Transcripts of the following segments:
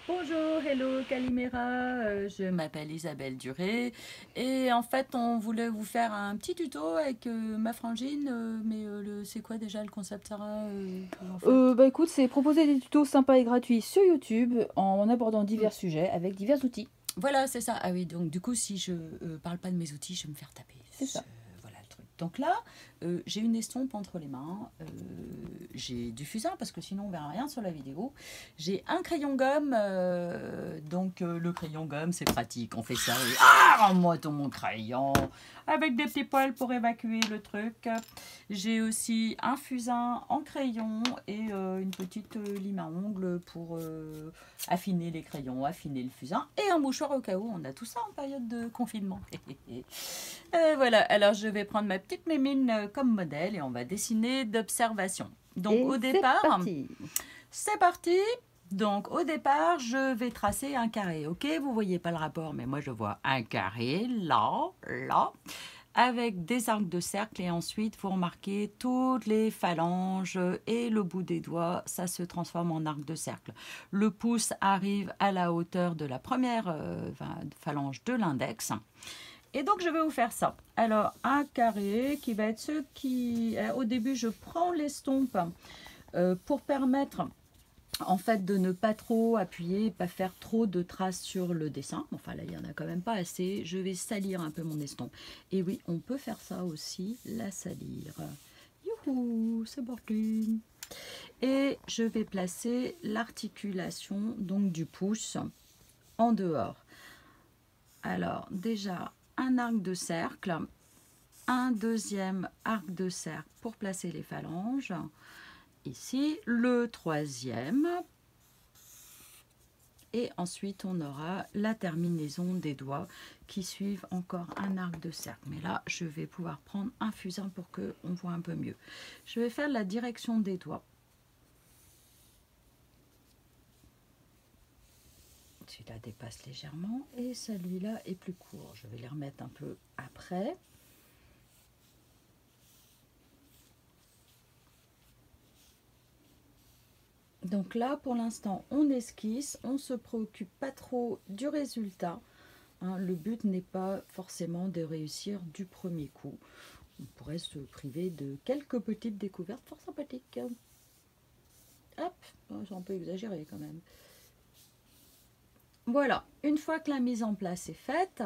Bonjour, hello, Calimera, je m'appelle Isabelle Duré et en fait on voulait vous faire un petit tuto avec ma frangine, mais c'est quoi déjà le concept Sarah en fait? Bah écoute, c'est proposer des tutos sympas et gratuits sur YouTube en abordant Hmm. divers sujets avec divers outils. Voilà, c'est ça. Ah oui, donc du coup si je parle pas de mes outils, je vais me faire taper. C'est ça. Voilà le truc. Donc là, j'ai une estompe entre les mains, j'ai du fusain parce que sinon on verra rien sur la vidéo. J'ai un crayon gomme, le crayon gomme c'est pratique, on fait ça. Ah, rends-moi ton crayon avec des petits poils pour évacuer le truc. J'ai aussi un fusain en crayon et une petite lime à ongles pour affiner les crayons, affiner le fusain et un mouchoir au cas où. On a tout ça en période de confinement. Voilà, alors je vais prendre ma petite mémine comme modèle et on va dessiner d'observation. Donc Et au c'est départ, parti. c'est parti. Donc au départ, je vais tracer un carré. Ok, vous voyez pas le rapport, mais moi je vois un carré là, là, avec des arcs de cercle et ensuite vous remarquez toutes les phalanges et le bout des doigts, ça se transforme en arc de cercle. Le pouce arrive à la hauteur de la première phalange de l'index. Et donc je vais vous faire ça. Alors un carré qui va être ce qui... au début je prends l'estompe pour permettre en fait de ne pas trop appuyer, pas faire trop de traces sur le dessin. Enfin là il n'y en a quand même pas assez. Je vais salir un peu mon estompe. Et oui, on peut faire ça aussi, la salir. Youhou, c'est parti. Et je vais placer l'articulation donc du pouce en dehors. Alors déjà un arc de cercle, un deuxième arc de cercle pour placer les phalanges. Ici, le troisième. Et ensuite, on aura la terminaison des doigts qui suivent encore un arc de cercle. Mais là, je vais pouvoir prendre un fusain pour qu'on voit un peu mieux. Je vais faire la direction des doigts. Celui-là dépasse légèrement et celui-là est plus court. Je vais les remettre un peu après. Donc là, pour l'instant, on esquisse, on ne se préoccupe pas trop du résultat. Hein, le but n'est pas forcément de réussir du premier coup. On pourrait se priver de quelques petites découvertes fort sympathiques. Hop, c'est un peu exagéré quand même. Voilà, une fois que la mise en place est faite,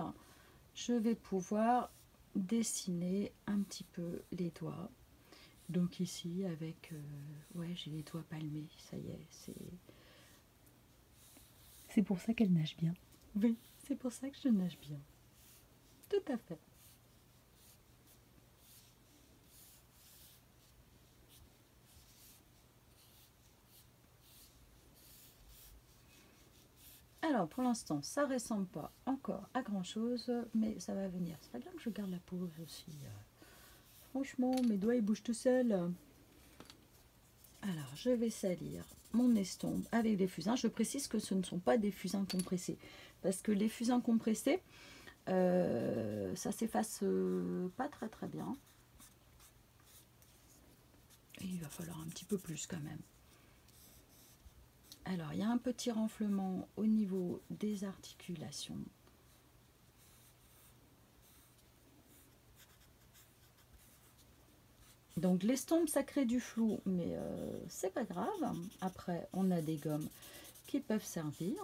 je vais pouvoir dessiner un petit peu les doigts. Donc ici, avec... ouais, j'ai les doigts palmés, ça y est, c'est... C'est pour ça qu'elle nage bien. Oui, c'est pour ça que je nage bien. Tout à fait. Alors pour l'instant, ça ne ressemble pas encore à grand chose, mais ça va venir. C'est bien que je garde la pause aussi. Franchement, mes doigts ils bougent tout seuls. Alors je vais salir mon estompe avec des fusains. Je précise que ce ne sont pas des fusains compressés. Parce que les fusains compressés, ça s'efface pas très très bien. Et il va falloir un petit peu plus quand même. Alors il y a un petit renflement au niveau des articulations. Donc l'estompe ça crée du flou, mais c'est pas grave. Après on a des gommes qui peuvent servir.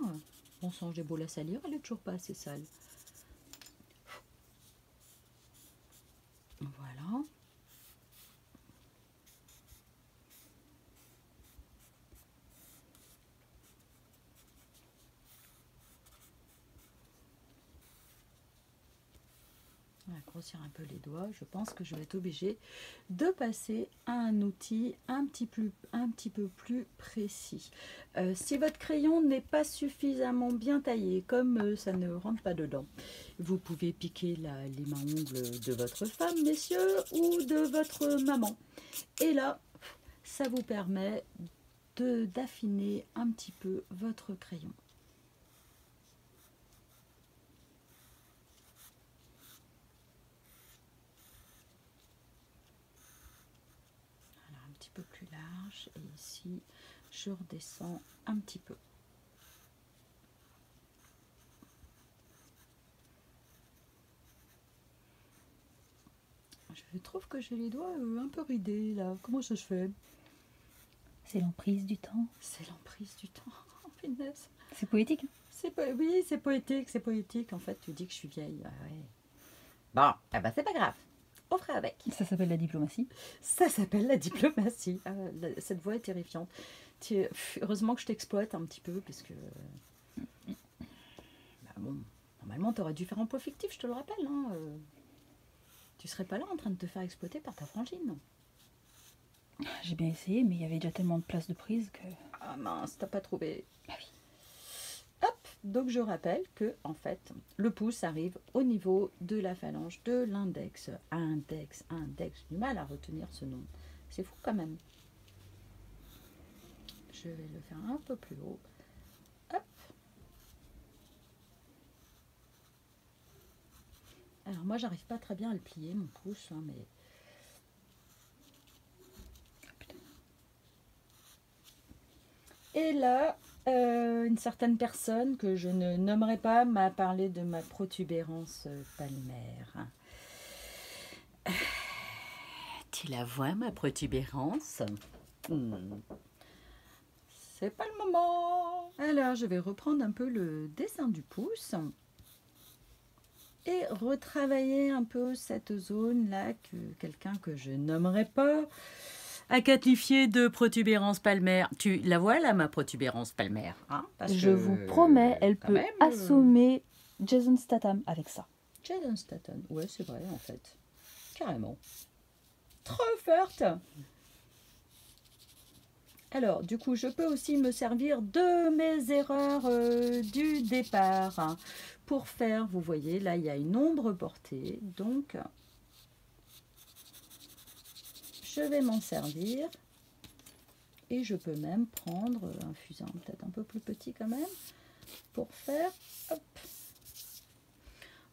On change des boules à salir, elle est toujours pas assez sale. Voilà. On va grossir un peu les doigts. Je pense que je vais être obligée de passer à un outil un petit peu plus précis. Si votre crayon n'est pas suffisamment bien taillé, comme ça ne rentre pas dedans, vous pouvez piquer la lime à ongles de votre femme, messieurs, ou de votre maman. Et là, ça vous permet d'affiner un petit peu votre crayon. Alors un petit peu plus large et ici je redescends un petit peu. Je trouve que j'ai les doigts un peu ridés là. Comment ça se fait? C'est l'emprise du temps. C'est l'emprise du temps. Oh, punaise. C'est poétique. Oui, c'est poétique, c'est poétique. En fait, tu dis que je suis vieille. Ah ouais. Bon, eh ben, c'est pas grave. On fera avec. Ça s'appelle la diplomatie. Ça s'appelle la diplomatie. Cette voix est terrifiante. Heureusement que je t'exploite un petit peu, parce que... Bah bon, normalement, tu aurais dû faire un emploi fictif, je te le rappelle. Hein. Tu serais pas là en train de te faire exploiter par ta frangine. J'ai bien essayé, mais il y avait déjà tellement de place de prise que... Ah mince, t'as pas trouvé. Ah oui. Hop, donc je rappelle que en fait, le pouce arrive au niveau de la phalange de l'index. Index, du mal à retenir ce nom. C'est fou quand même. Je vais le faire un peu plus haut. Hop. Alors moi, j'arrive pas très bien à le plier, mon pouce, hein, mais... Et là, une certaine personne que je ne nommerai pas m'a parlé de ma protubérance palmaire. Tu la vois, ma protubérance? C'est pas le moment. Alors, je vais reprendre un peu le dessin du pouce et retravailler un peu cette zone-là que quelqu'un que je nommerai pas a qualifié de protubérance palmaire. Tu la vois là, ma protubérance palmaire, hein? Parce Je que, vous promets, elle quand peut même, assommer Jason Statham avec ça. Jason Statham, ouais, c'est vrai en fait. Carrément. Trop forte. Alors, du coup, je peux aussi me servir de mes erreurs du départ hein, pour faire, vous voyez, là, il y a une ombre portée, donc je vais m'en servir et je peux même prendre un fusain peut-être un peu plus petit quand même pour faire, hop,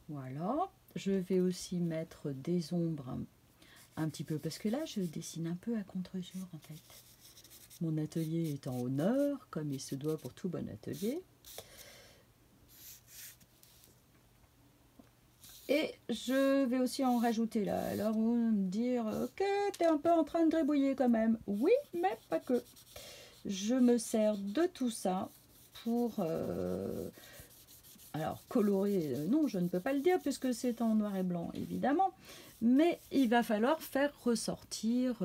voilà. Je vais aussi mettre des ombres un petit peu, parce que là, je dessine un peu à contre-jour en fait. Mon atelier étant au nord, comme il se doit pour tout bon atelier. Et je vais aussi en rajouter là. Alors on va me dire, ok, t'es un peu en train de gribouiller quand même. Oui, mais pas que. Je me sers de tout ça pour... alors colorer, non, je ne peux pas le dire puisque c'est en noir et blanc, évidemment. Mais il va falloir faire ressortir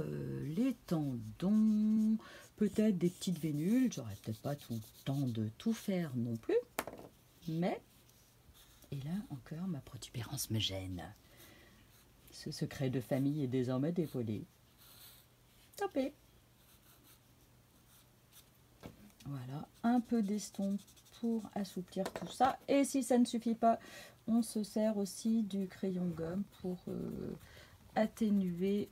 les tendons, peut-être des petites vénules. J'aurais peut-être pas tout le temps de tout faire non plus. Mais, et là encore, ma protubérance me gêne. Ce secret de famille est désormais dévoilé. Tant pis. Voilà, un peu d'estompe pour assouplir tout ça. Et si ça ne suffit pas, on se sert aussi du crayon gomme pour atténuer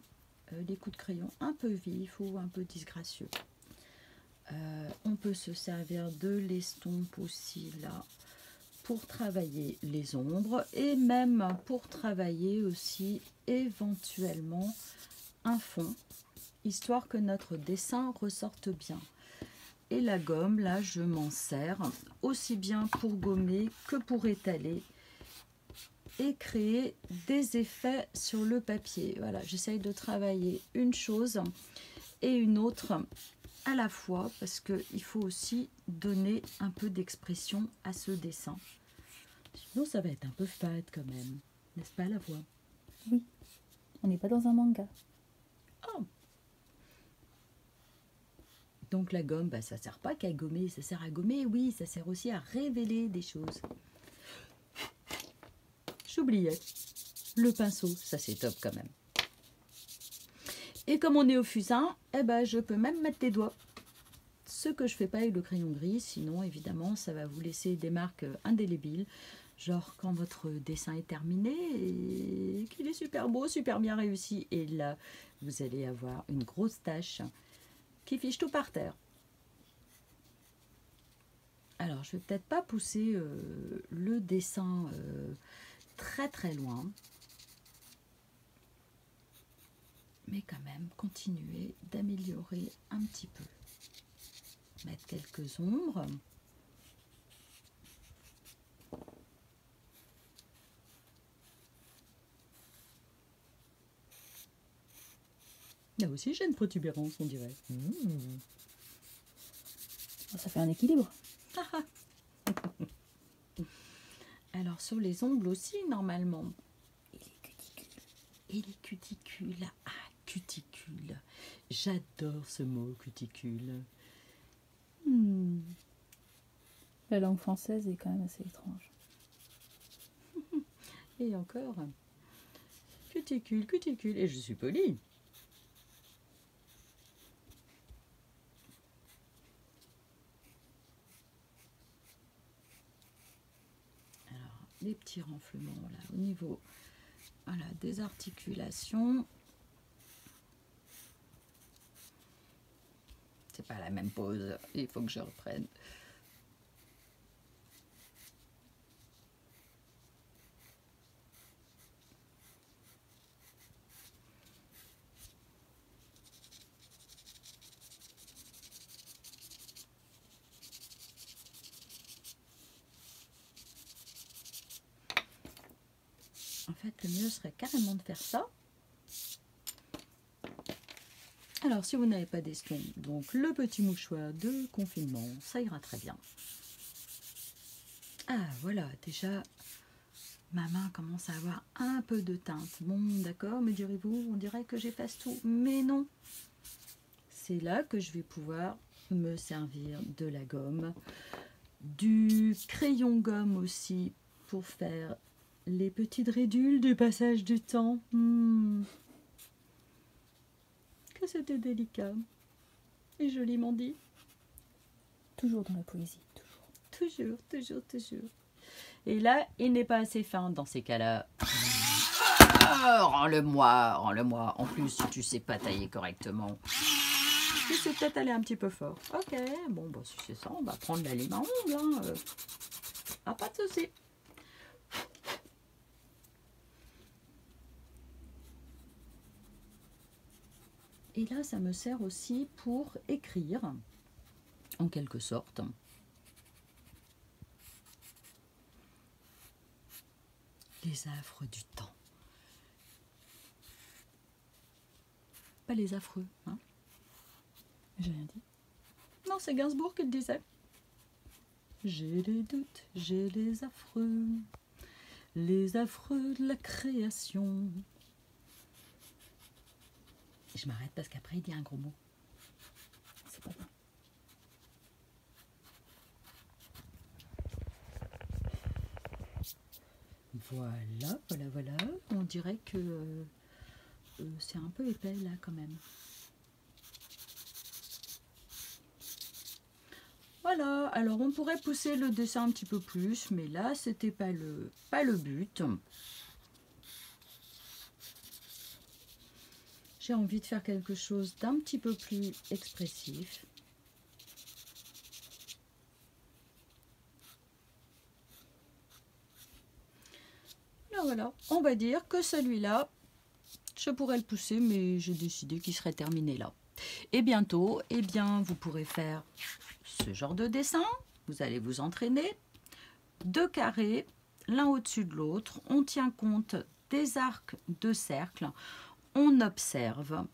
les coups de crayon un peu vifs ou un peu disgracieux. On peut se servir de l'estompe aussi là pour travailler les ombres et même pour travailler aussi éventuellement un fond, histoire que notre dessin ressorte bien. Et la gomme, là, je m'en sers aussi bien pour gommer que pour étaler et créer des effets sur le papier. Voilà, j'essaye de travailler une chose et une autre à la fois parce qu'il faut aussi donner un peu d'expression à ce dessin. Sinon, ça va être un peu fade quand même, n'est-ce pas, la voix? Oui, on n'est pas dans un manga. Oh. Donc la gomme, bah, ça ne sert pas qu'à gommer, ça sert à gommer, oui, ça sert aussi à révéler des choses. J'oubliais. Le pinceau, ça c'est top quand même. Et comme on est au fusain, eh ben, je peux même mettre des doigts. Ce que je ne fais pas avec le crayon gris, sinon évidemment ça va vous laisser des marques indélébiles. Genre quand votre dessin est terminé et qu'il est super beau, super bien réussi. Et là, vous allez avoir une grosse tache qui fiche tout par terre. Alors, je vais peut-être pas pousser le dessin très très loin. Mais quand même, continuer d'améliorer un petit peu. Mettre quelques ombres. Là aussi, j'ai une protubérance, on dirait. Ça fait un équilibre. Alors, sur les ongles aussi, normalement. Et les cuticules. Ah, cuticule. J'adore ce mot, cuticule. La langue française est quand même assez étrange. Et encore. Cuticule, cuticule. Et je suis polie. Alors, les petits renflements là, au niveau voilà, des articulations. C'est pas la même pose. Il faut que je reprenne. En fait, le mieux serait carrément de faire ça. Alors, si vous n'avez pas d'eston, donc le petit mouchoir de confinement, ça ira très bien. Ah, voilà, déjà, ma main commence à avoir un peu de teinte. Bon, d'accord, me direz-vous, on dirait que j'efface tout. Mais non, c'est là que je vais pouvoir me servir de la gomme, du crayon gomme aussi, pour faire les petites ridules du passage du temps. Que c'était délicat et joliment dit. Toujours dans la poésie, toujours. Toujours, toujours, toujours. Et là, il n'est pas assez fin dans ces cas-là. Rends-le-moi, rends-le-moi. En plus, si tu sais pas tailler correctement, tu sais peut-être aller un petit peu fort. Ok, bon, bah, si c'est ça, on va prendre la lime à ongles. Hein. Ah, pas de souci. Et là, ça me sert aussi pour écrire, en quelque sorte. Les affres du temps. Pas les affreux, hein? J'ai rien dit. Non, c'est Gainsbourg qui le disait. J'ai les doutes, j'ai les affreux de la création. Je m'arrête parce qu'après il dit un gros mot. C'est pas bien. Voilà, voilà, voilà. On dirait que c'est un peu épais là quand même. Voilà, alors on pourrait pousser le dessin un petit peu plus, mais là c'était pas le but. J'ai envie de faire quelque chose d'un petit peu plus expressif. Là, voilà, on va dire que celui-là, je pourrais le pousser, mais j'ai décidé qu'il serait terminé là. Et bientôt, eh bien, vous pourrez faire ce genre de dessin. Vous allez vous entraîner. 2 carrés, l'un au-dessus de l'autre. On tient compte des arcs de cercle. On observe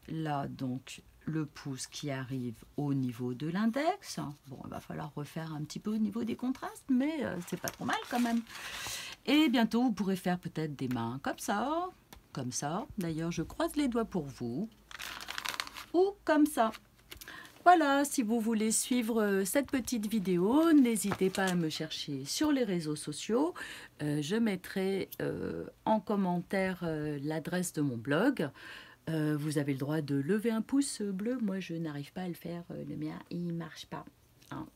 là donc le pouce qui arrive au niveau de l'index. Bon, il va falloir refaire un petit peu au niveau des contrastes, mais c'est pas trop mal quand même. Et bientôt, vous pourrez faire peut-être des mains comme ça, comme ça. D'ailleurs, je croise les doigts pour vous. Ou comme ça. Voilà, si vous voulez suivre cette petite vidéo, n'hésitez pas à me chercher sur les réseaux sociaux. Je mettrai en commentaire l'adresse de mon blog. Vous avez le droit de lever un pouce bleu. Moi, je n'arrive pas à le faire. Le mien, il ne marche pas. Hein.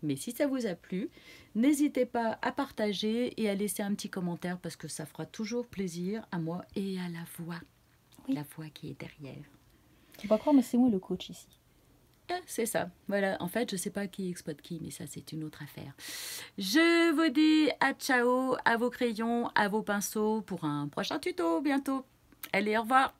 Mais si ça vous a plu, n'hésitez pas à partager et à laisser un petit commentaire parce que ça fera toujours plaisir à moi et à la voix. Oui. La voix qui est derrière. Tu vas croire, mais c'est moi le coach ici. C'est ça. Voilà. En fait, je ne sais pas qui exploite qui, mais ça, c'est une autre affaire. Je vous dis à ciao, à vos crayons, à vos pinceaux pour un prochain tuto bientôt. Allez, au revoir.